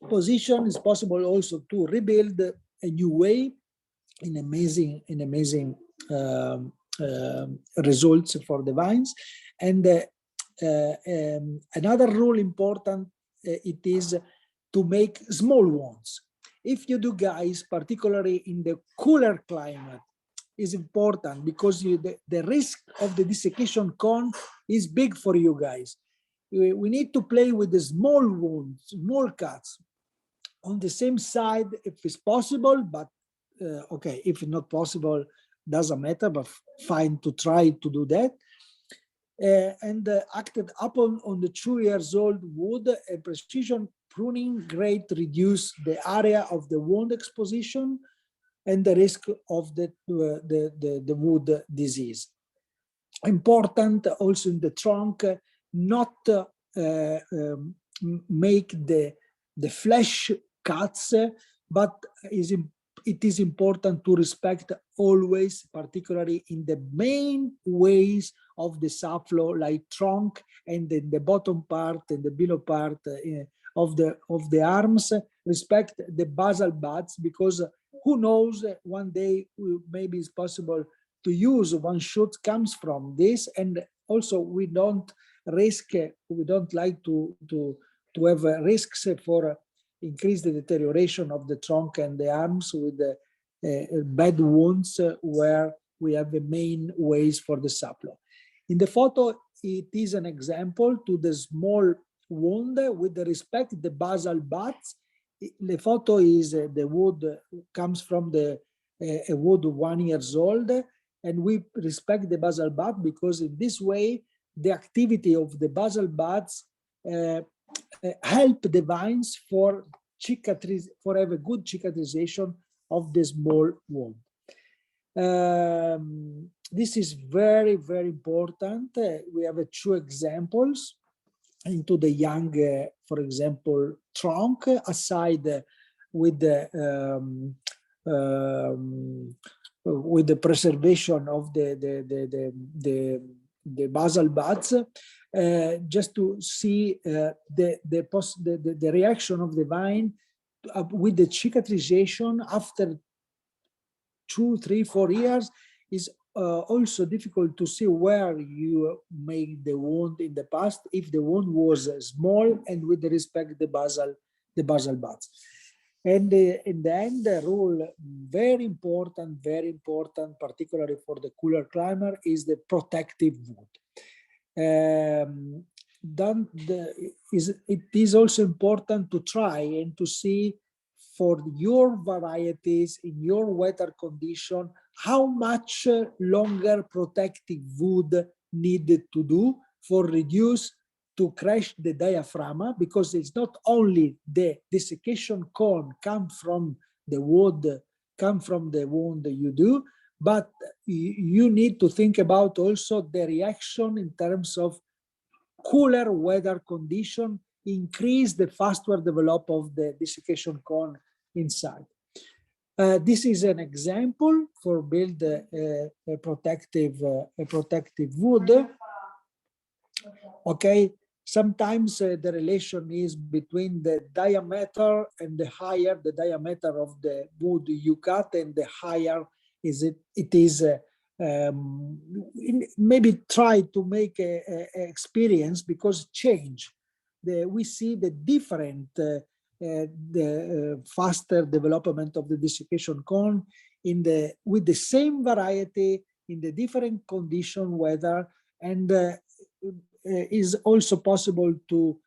position. Is possible also to rebuild a new way in amazing results for the vines. And another rule important, it is to make small ones. If you do, guys, particularly in the cooler climate, is important, because the risk of the desiccation cone is big for you guys. We need to play with the small wounds, small cuts on the same side if it's possible, but okay, if it's not possible, doesn't matter, but fine to try to do that. And acted upon on the 2 years old wood, a precision pruning great reduce the area of the wound exposition and the risk of the wood disease. Important also in the trunk, not make the flesh cuts, but it is important to respect always, particularly in the main ways of the subflow, like trunk and in the bottom part and the below part of the arms, respect the basal buds, because who knows, one day maybe it's possible to use one shoot comes from this. And also we don't like to have risks for increase the deterioration of the trunk and the arms with the bad wounds where we have the main ways for the subflow. In the photo, it is an example to the small wound with the respect the basal buds. The photo is the wood comes from a wood 1 year old, and we respect the basal bud because in this way the activity of the basal buds help the vines for have a good cicatrization of the small wound. This is very, very important. We have 2 examples into the young, for example, trunk, aside with the preservation of the basal buds, just to see the reaction of the vine with the cicatrization after 2, 3, 4 years is also difficult to see where you made the wound in the past, if the wound was small and with respect the basal buds. And in the end, the rule, very important, particularly for the cooler climate, is the protective wood. It is also important to try and to see for your varieties in your weather condition, how much longer protective wood needed to do for reduce to crash the diaphragm, because it's not only the desiccation cone come from the wood, wound you do, but you need to think about also the reaction in terms of cooler weather condition, increase the faster develop of the desiccation cone inside. This is an example for build a protective wood. Okay, sometimes the relation is between the diameter and the higher the diameter of the wood you cut, and the higher it is. Maybe try to make a experience, because change. We see the different. The faster development of the desiccation cone with the same variety in the different condition weather, and is also possible to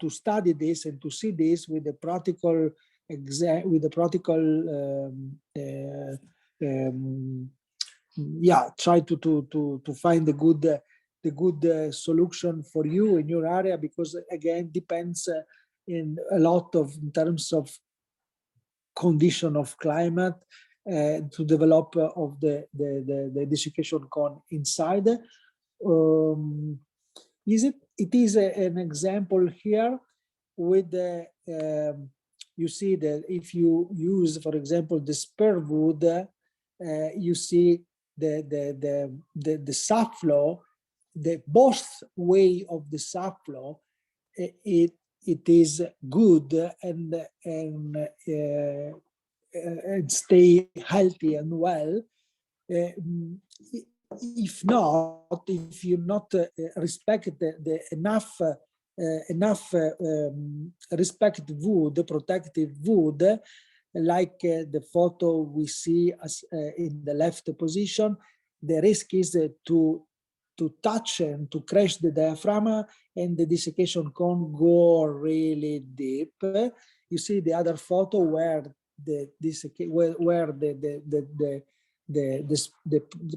study this and to see this with the practical try to find the good solution for you in your area, because again depends in terms of condition of climate to develop of the desiccation cone inside. It is an example here with the you see that if you use, for example, the spur wood, you see the sap flow, the both way of the sap flow, it is good and stay healthy and well. If not, if you not respect enough respect wood, protective wood, like the photo we see as in the left position, the risk is to touch and to crash the diaphragm, and the desiccation cone go really deep. You see the other photo where the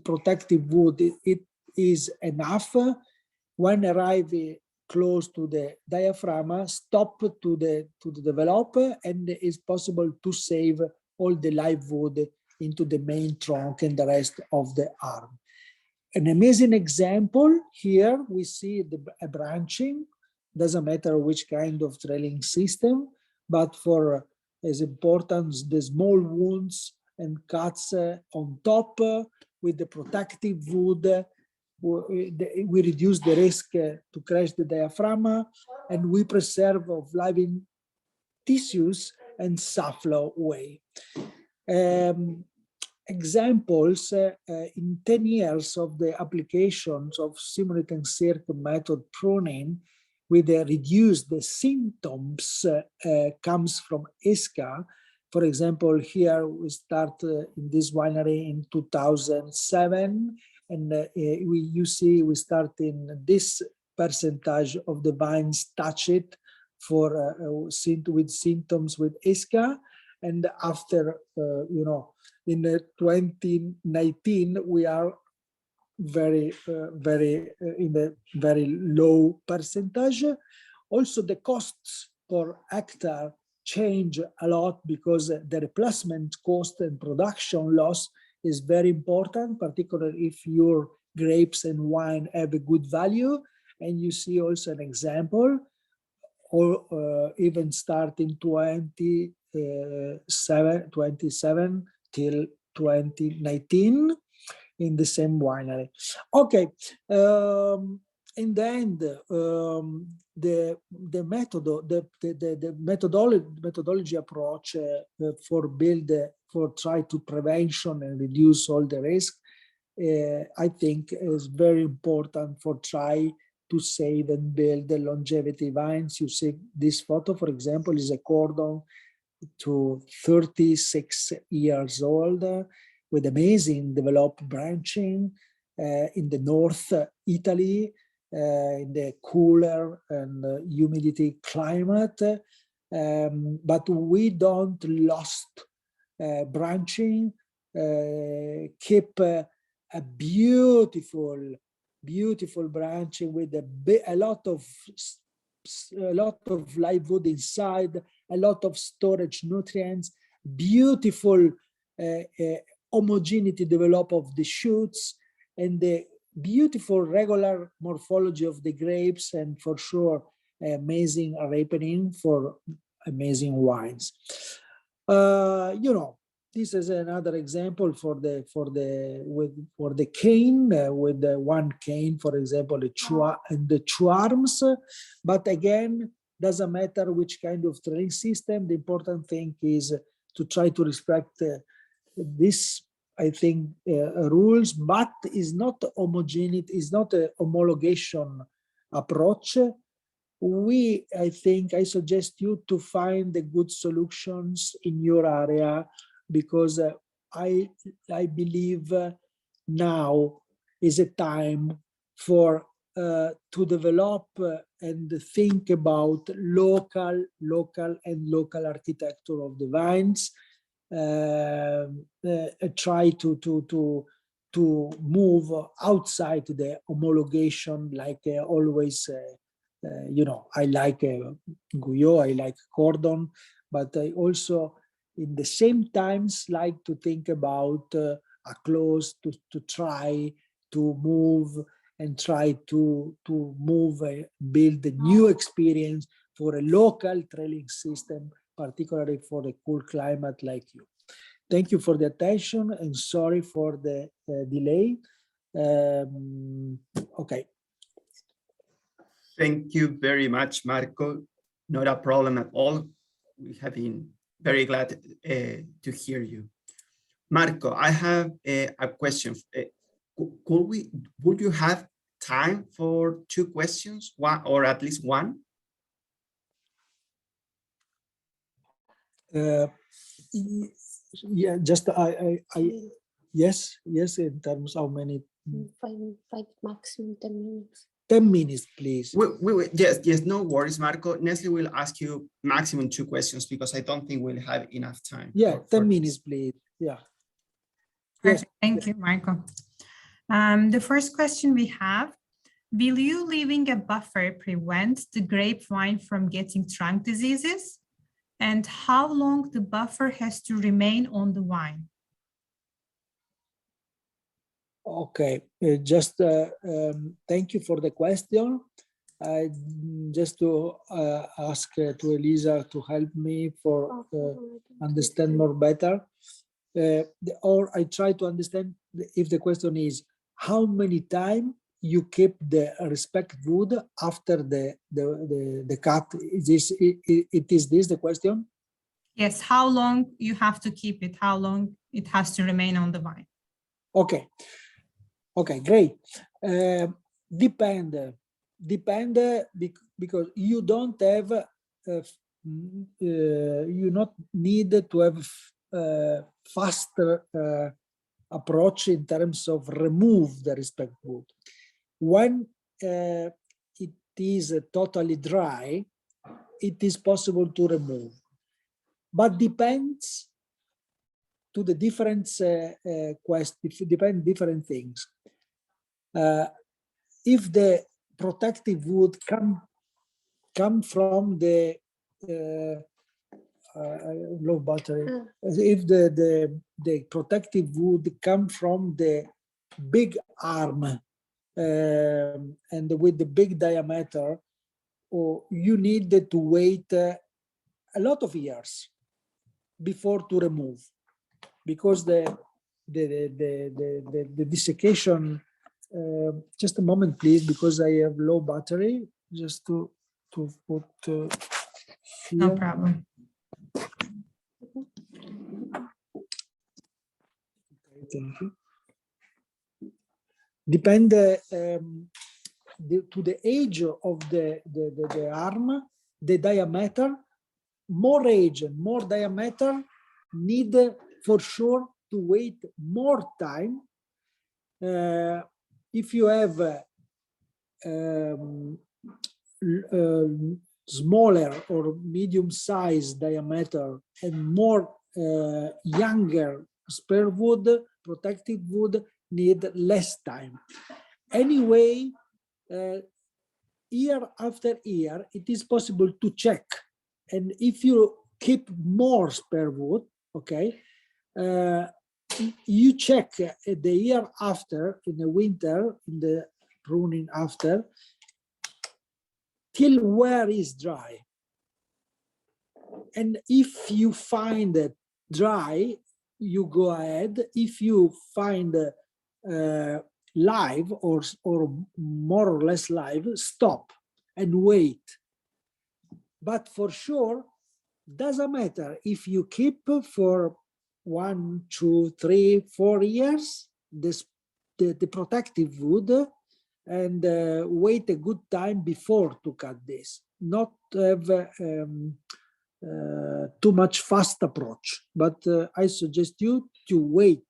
protective wood it is enough. When arriving close to the diaphragm, stop to develop, and it's possible to save all the live wood into the main trunk and the rest of the arm. An amazing example here, we see a branching. Doesn't matter which kind of trailing system, but for as important the small wounds and cuts on top with the protective wood, we reduce the risk to crash the diaphragm, and we preserve of living tissues and sap flow way. Examples in 10 years of the applications of SIMONIT&SIRCH method pruning with the reduced symptoms comes from ESCA. For example, here we start in this winery in 2007, and you see we start in this percentage of the vines touch it for with symptoms with ESCA, and after in 2019 we are very in a very low percentage. Also, the costs per hectare change a lot because the replacement cost and production loss is very important, particularly if your grapes and wine have a good value. And you see also an example, or even starting 27 till 2019 in the same winery. Okay, in the end, the methodology approach for try to prevention and reduce all the risk, I think is very important for try to save and build the longevity vines. You see this photo, for example, is a cordon to 36 years old with amazing developed branching in the North Italy, in the cooler and humidity climate. But we don't lost branching, keep a beautiful branching with a lot of live wood inside, a lot of storage nutrients, beautiful homogeneity develop of the shoots, and the beautiful regular morphology of the grapes, and for sure amazing ripening for amazing wines. this is another example for the cane with the one cane, for example, the two arms. But again, doesn't matter which kind of trailing system. The important thing is to try to respect this, I think, rules, but is not homogeneous, is not a homologation approach. I suggest you to find the good solutions in your area, because I believe now is a time for to develop and think about local architecture of the vines. Try to move outside the homologation, like always. I like Guyot, I like Cordon, but I also, in the same times, like to think about a close to try to move and try to move, build a new experience for a local trailing system, particularly for a cool climate like you. Thank you for the attention and sorry for the delay. Okay. Thank you very much, Marco. Not a problem at all. We have been very glad to hear you. Marco, I have a question. Would you have time for 2 questions, one or at least one? Yeah, just yes, in terms of how many? 5 maximum 10 minutes. 10 minutes, please. Yes, no worries, Marco. Nestle will ask you maximum 2 questions because I don't think we'll have enough time. Yeah, 10 minutes, please. Yeah. Perfect. Thank you, Marco. The first question we have, will you leaving a buffer prevent the grapevine from getting trunk diseases? And how long the buffer has to remain on the vine? Okay, just thank you for the question. Just to ask to Elisa to help me for understand more better. Or I try to understand if the question is how many time you keep the respect wood after the cut. Is this the question? Yes, how long you have to keep it, how long it has to remain on the vine. Okay. Okay, great. Depend because you don't have, you not need to have faster approach in terms of remove the respect wood. When it is totally dry, it is possible to remove, but depends to the different different things. If the protective wood come from the low battery, if the protective wood come from the big arm and with the big diameter, or you need to wait a lot of years before to remove, because the desiccation. Just a moment, please, because I have low battery. Just to put here. No problem. Okay, thank you. Depend to the age of the arm, the diameter. More age and more diameter need for sure to wait more time. If you have smaller or medium-sized diameter and more younger spare wood, protective wood, need less time. Anyway, year after year, it is possible to check. And if you keep more spare wood, okay, you check the year after, in the winter, in the pruning after, till where is dry. And if you find it dry, you go ahead. If you find live or more or less live, stop and wait. But for sure, doesn't matter if you keep for 1, 2, 3, 4 years the protective wood, and wait a good time before to cut this. Not have too much fast approach, but I suggest you to wait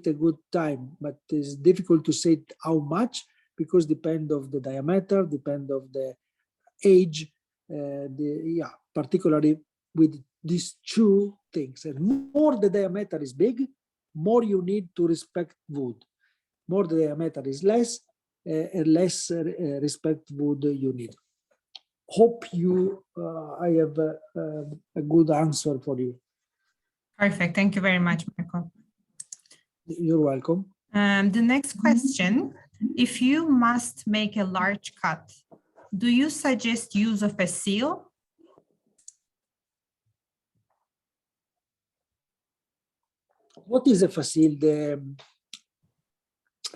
a good time. But it's difficult to say how much, because depend of the diameter, depend of the age, particularly with these two things. And more the diameter is big, more you need to respect wood. More the diameter is less, less respect wood you need. Hope I have a good answer for you. Perfect. Thank you very much, Marco. You're welcome. The next question, if you must make a large cut, do you suggest use of a seal? What is a facile?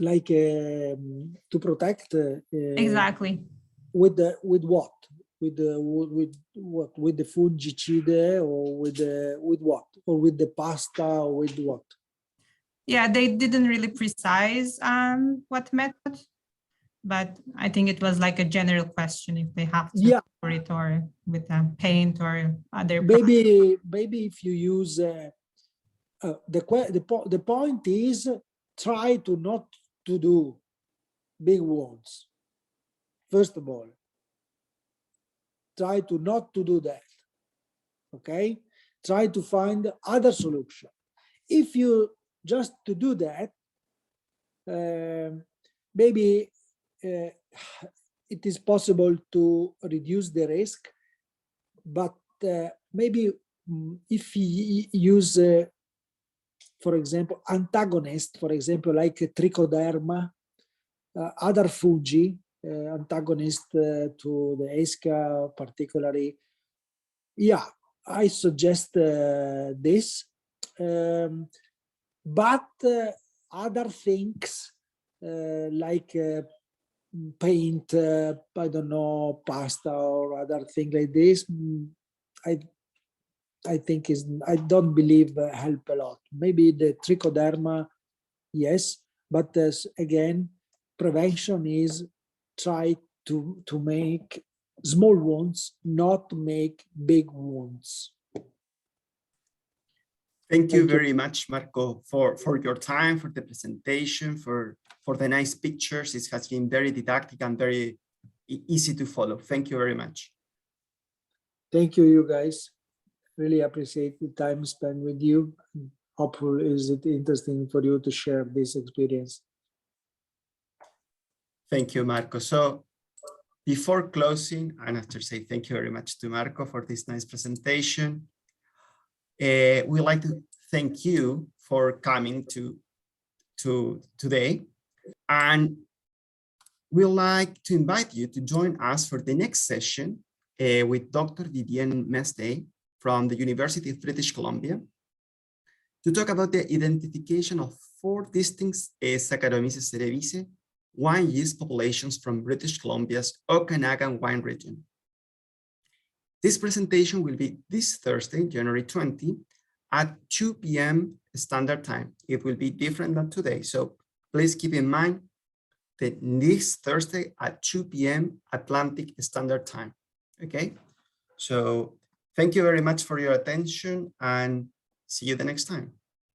Like to protect? Exactly. With what? With what? With the fungicide, or with what? Or with the pasta, or with what? Yeah, they didn't really precise what method, but I think it was like a general question if they have to pour it, or with paint or other. Maybe if you use the point is try to not to do big wounds. First of all, try to not to do that. Okay, try to find other solution. If you just to do that, maybe it is possible to reduce the risk, but maybe if you use for example antagonist, for example like trichoderma, other fungi antagonist to the ESCA particularly, I suggest this, but other things like paint, I don't know, pasta or other thing like this, I think I don't believe help a lot. Maybe the trichoderma, yes, but again, prevention is try to make small wounds, not make big wounds. Thank you very much, Marco, for your time, for the presentation, for the nice pictures. It has been very didactic and very easy to follow. Thank you very much. Thank you, you guys. Really appreciate the time spent with you. Hopefully, is it interesting for you to share this experience. Thank you, Marco. So before closing, and after say thank you very much to Marco for this nice presentation, we'd like to thank you for coming to today, and we'd like to invite you to join us for the next session with Dr. Vivienne Mesday from the University of British Columbia to talk about the identification of 4 distinct Saccharomyces cerevisiae wine yeast populations from British Columbia's Okanagan wine region. This presentation will be this Thursday, January 20 at 2 p.m. Standard Time. It will be different than today, so please keep in mind that this Thursday at 2 p.m. Atlantic Standard Time, okay? So thank you very much for your attention and see you the next time.